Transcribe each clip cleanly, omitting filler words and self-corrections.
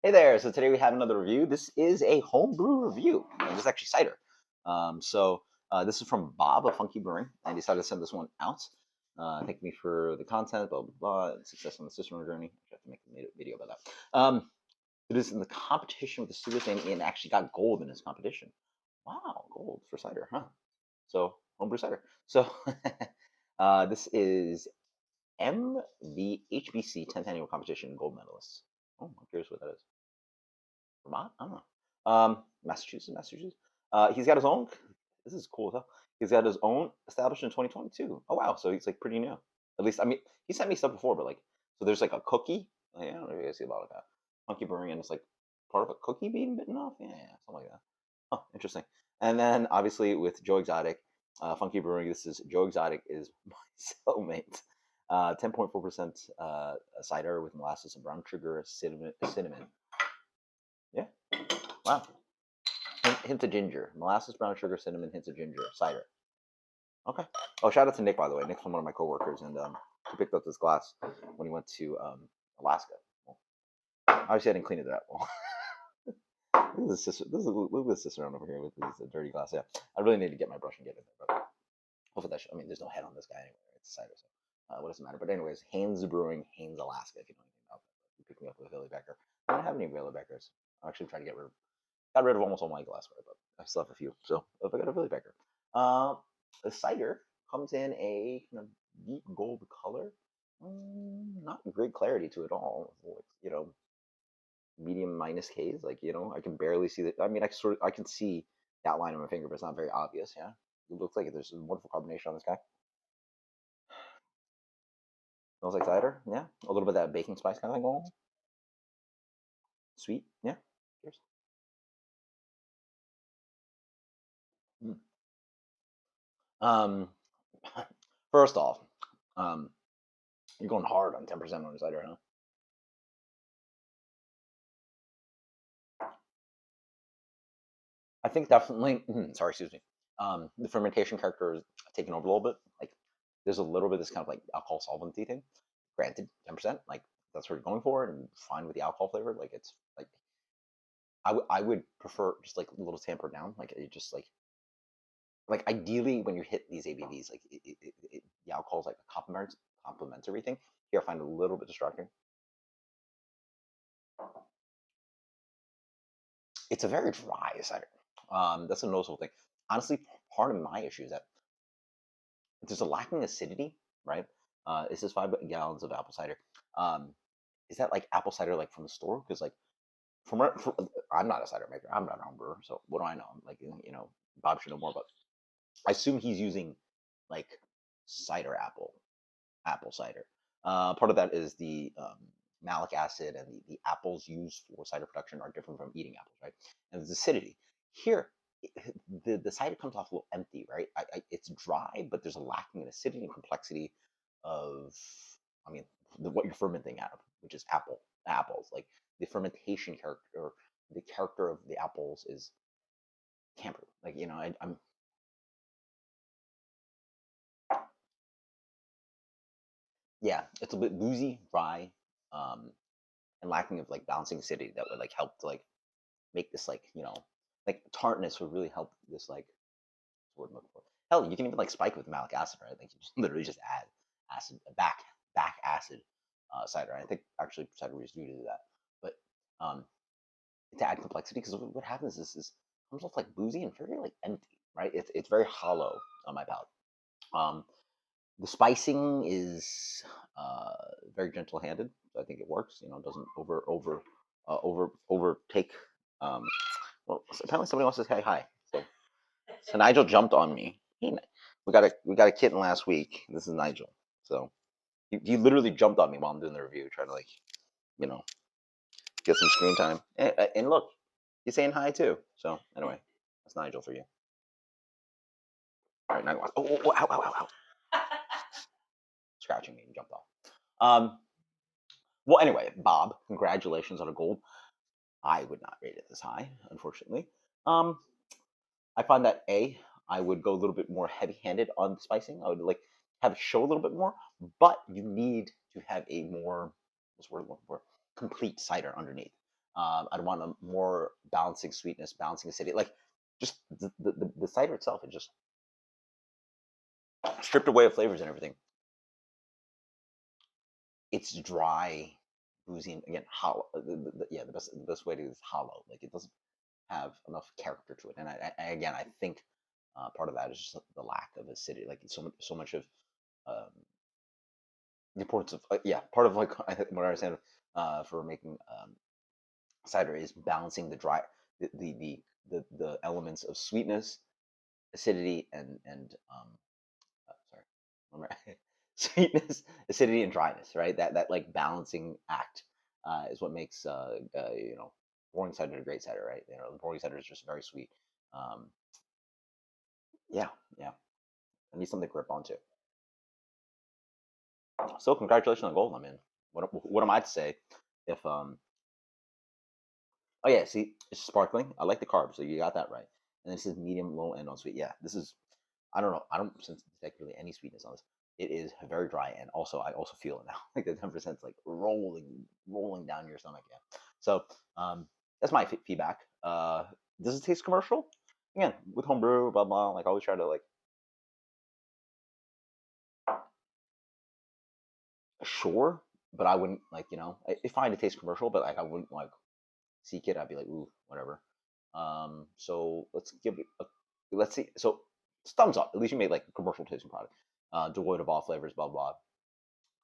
Hey there, so today we have another review. This is a homebrew review, and this is actually cider. This is from Bob of Funky Brewing, and he decided to send this one out. Thank me for the content, blah, blah, blah, and success on the system journey. I have to make a video about that. It is in the competition with the studio thing, and actually got gold in this competition. Wow, gold for cider, huh? So, homebrew cider. So, this is MVHBC 10th annual competition gold medalist. Oh, I'm curious what that is. Vermont? I don't know. Massachusetts. He's got his own. This is cool, huh? He's got his own established in 2022. Oh wow, so he's like pretty new. At least I mean, he sent me stuff before, but like, so there's like a cookie. I don't know if you guys see about that. Funky Brewing, and it's like part of a cookie being bitten off. Yeah, something like that. Oh, interesting. And then obviously with Joe Exotic, Funky Brewing. This is Joe Exotic is my cellmate. 10.4% cider with molasses and brown sugar, cinnamon. Yeah. Wow. Hint of ginger. Molasses, brown sugar, cinnamon, hints of ginger. Cider. Okay. Oh, shout out to Nick, by the way. Nick's from one of my coworkers, and he picked up this glass when he went to Alaska. Well, obviously, I didn't clean it that well. Look at this sister. Look at this sister over here with this dirty glass. Yeah, I really need to get my brush and get it there. But hopefully that. I mean, there's no head on this guy anyway. It's cider, so what does it matter? But anyways, Haines Brewing, Haines, Alaska. If you know anything about that, you picked me up with a Billy Becker. I don't have any Billy Beckers. I'm actually trying to got rid of almost all my glassware, but I still have a few. So if I got a Billy Becker, the cider comes in a kind of deep gold color. Not great clarity to it all. Medium minus K's. Like I can barely see that. I mean, I can see that line on my finger, but it's not very obvious. Yeah, it looks like there's a wonderful carbonation on this guy. Smells like cider. Yeah, a little bit of that baking spice kind of thing going on. Sweet. Yeah. Cheers. Mm. Um, First off, um, you're going hard on 10% on cider, huh? I think definitely. Sorry, excuse me. The fermentation character is taken over a little bit. Like there's a little bit of this kind of like alcohol solvency thing. Granted, 10%, like that's what you're going for, and fine with the alcohol flavor. Like it's like I would prefer just like a little tamper down. Like it just like ideally when you hit these ABVs, like the alcohol is like a complementary thing. Here I find a little bit distracting. It's a very dry cider. That's a noticeable thing. Honestly, part of my issue is that there's a lacking acidity, right? This is 5 gallons of apple cider. Um, is that like apple cider like from the store? Because like I'm not a cider maker. I'm not a home brewer, so what do I know? Like Bob should know more, but I assume he's using like cider apple cider. Part of that is the malic acid and the apples used for cider production are different from eating apples, right? And the acidity here, the cider comes off a little empty, right? It's dry, but there's a lacking in acidity and complexity of, I mean, what you're fermenting out of, which is apples. Like the fermentation character, or the character of the apples is tampered. Like I'm yeah, it's a bit boozy, dry, um, and lacking of like balancing acidity that would like help to like make this like tartness would really help this like word I'm looking for. Hell, you can even like spike with malic acid, right? Like you just literally just add acid back acid cider. I think actually cider breweries do that, but um, to add complexity because what happens is comes off like boozy and very like empty, right? It's very hollow on my palate. Um, the spicing is very gentle handed. So I think it works. It doesn't overtake. Um, well, apparently somebody wants to say hi. So Nigel jumped on me. We got a kitten last week. This is Nigel. So he literally jumped on me while I'm doing the review, trying to like you know get some screen time. And look, he's saying hi too. So anyway, that's Nigel for you. All right, now oh, ow, ow, ow, ow. Scratching me and jumped off. Well, anyway, Bob, congratulations on a gold. I would not rate it this high, unfortunately. Um, I find that I would go a little bit more heavy-handed on the spicing. I would like have it show a little bit more, but you need to have a more what's the word I'm looking for? Complete cider underneath. I'd want a more balancing sweetness, balancing acidity. Like just the cider itself is just stripped away of flavors and everything. It's dry, boozy, and again hollow. Yeah, the best way to is hollow. Like it doesn't have enough character to it. And again, I think part of that is just the lack of acidity. Like so much of um, the importance of yeah, part of like I think what I understand for making cider is balancing the dry the elements of sweetness, acidity, and sorry, remember sweetness, acidity, and dryness. Right, that like balancing act is what makes boring cider a great cider. Right, the boring cider is just very sweet. Um, yeah, yeah. I need something to grip onto. So congratulations on gold, I mean. What am I to say if oh yeah, see, it's sparkling. I like the carbs, so you got that right. And this is medium, low end on sweet. Yeah, this is. I don't know. I don't sense detect really any sweetness on this. It is very dry, and also I also feel it now. Like the 10% like rolling down your stomach. Yeah. So that's my feedback. Does it taste commercial? Again, with homebrew, blah blah. Like I always try to like sure, but I wouldn't like it's fine to taste commercial, but like I wouldn't like seek it. I'd be like ooh whatever. So let's give it a let's see. So thumbs up. At least you made like a commercial tasting product, devoid of all flavors, blah blah.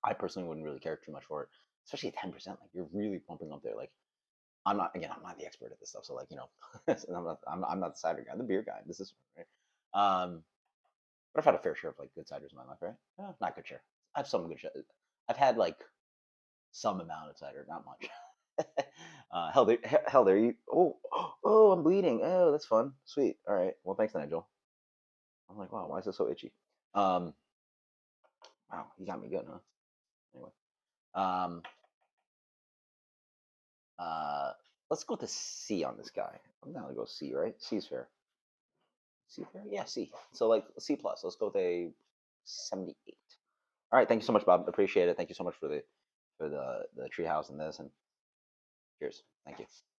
I personally wouldn't really care too much for it, especially at 10%. Like you're really pumping up there. Like I'm not the expert at this stuff, so like I'm not the cider guy, I'm the beer guy. This is right. But I've had a fair share of like good ciders in my life, right? Not good share. I have some good shit. I've had like some amount of cider, not much. Hell, there you. Oh, oh, I'm bleeding. Oh, that's fun. Sweet. All right. Well, thanks, Nigel. I'm like, wow, why is this so itchy? Um, wow, you got me good, huh? Anyway, um, uh, let's go with the C on this guy. I'm down to go C, right? C is fair. C fair? Yeah, C. So like C plus. Let's go with a 78. All right. Thank you so much, Bob. Appreciate it. Thank you so much for the treehouse and this and cheers. Thank you.